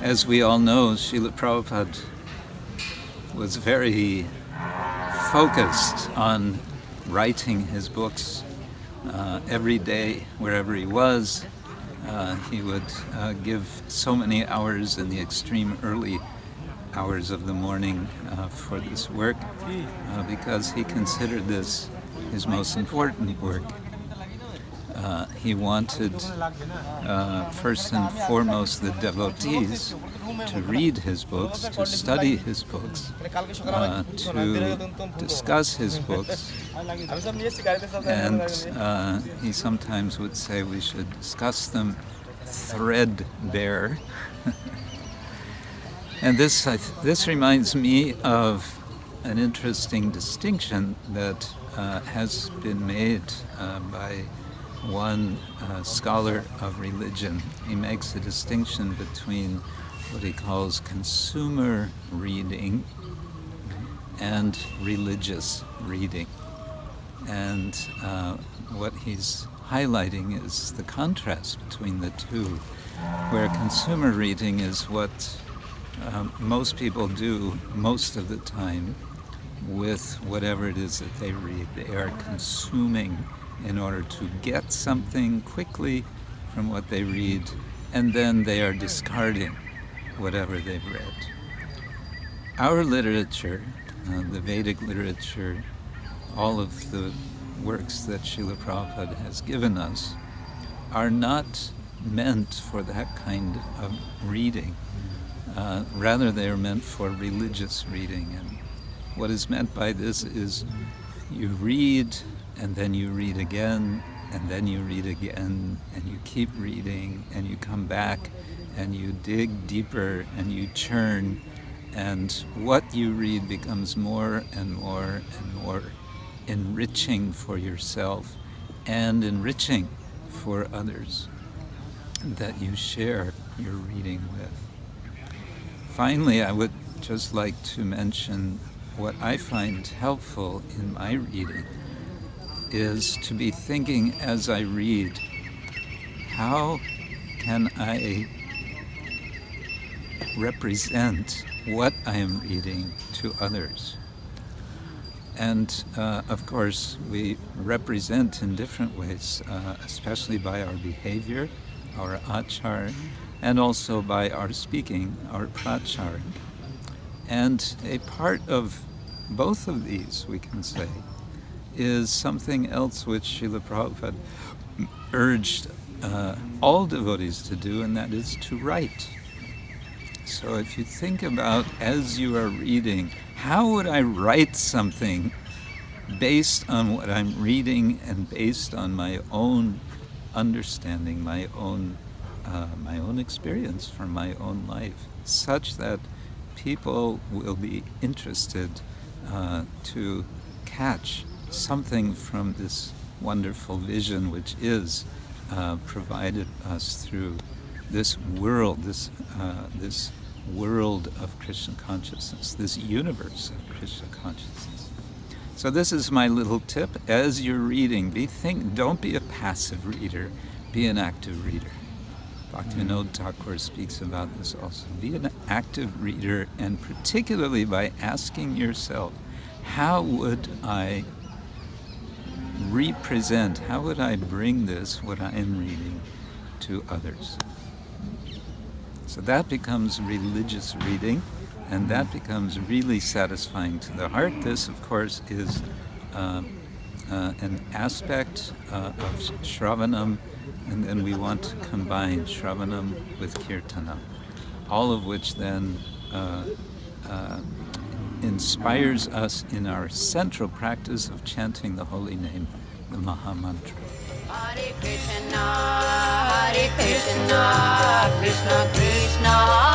As we all know, Srila Prabhupada was very focused on writing his books every day, wherever he was. He would give so many hours in the extreme early hours of the morning for this work because he considered this his most important work. He wanted, first and foremost, the devotees to read his books, to study his books, to discuss his books. And he sometimes would say we should discuss them threadbare. And this reminds me of an interesting distinction that has been made by one scholar of religion. He makes a distinction between what he calls consumer reading and religious reading. And what he's highlighting is the contrast between the two, where consumer reading is what most people do most of the time with whatever it is that they read. They are consuming in order to get something quickly from what they read, and then they are discarding whatever they've read. Our literature, the Vedic literature, all of the works that Srila Prabhupada has given us, are not meant for that kind of reading. Rather, they are meant for religious reading. And what is meant by this is you read, and then you read again, and then you read again, and you keep reading, and you come back, and you dig deeper, and you churn, and what you read becomes more and more and more enriching for yourself and enriching for others that you share your reading with. Finally, I would just like to mention what I find helpful in my reading is to be thinking as I read, how can I represent what I am reading to others? And of course, we represent in different ways, especially by our behavior, our achar, and also by our speaking, our prachar. And a part of both of these, we can say, is something else which Srila Prabhupada urged all devotees to do, and that is to write. So if you think about, as you are reading, how would I write something based on what I'm reading and based on my own understanding, my own experience from my own life, such that people will be interested to catch something from this wonderful vision which is provided us through this world, this world of Krishna consciousness, this universe of Krishna consciousness. So this is my little tip. As you're reading, don't be a passive reader, be an active reader. Bhaktivinoda Thakur speaks about this also. Be an active reader, and particularly by asking yourself, how would I represent, how would I bring this, what I am reading, to others? So that becomes religious reading, and that becomes really satisfying to the heart. This, of course, is an aspect of Shravanam, and then we want to combine Shravanam with Kirtanam, all of which then inspires us in our central practice of chanting the holy name, the Maha Mantra. Hare Krishna, Krishna Krishna,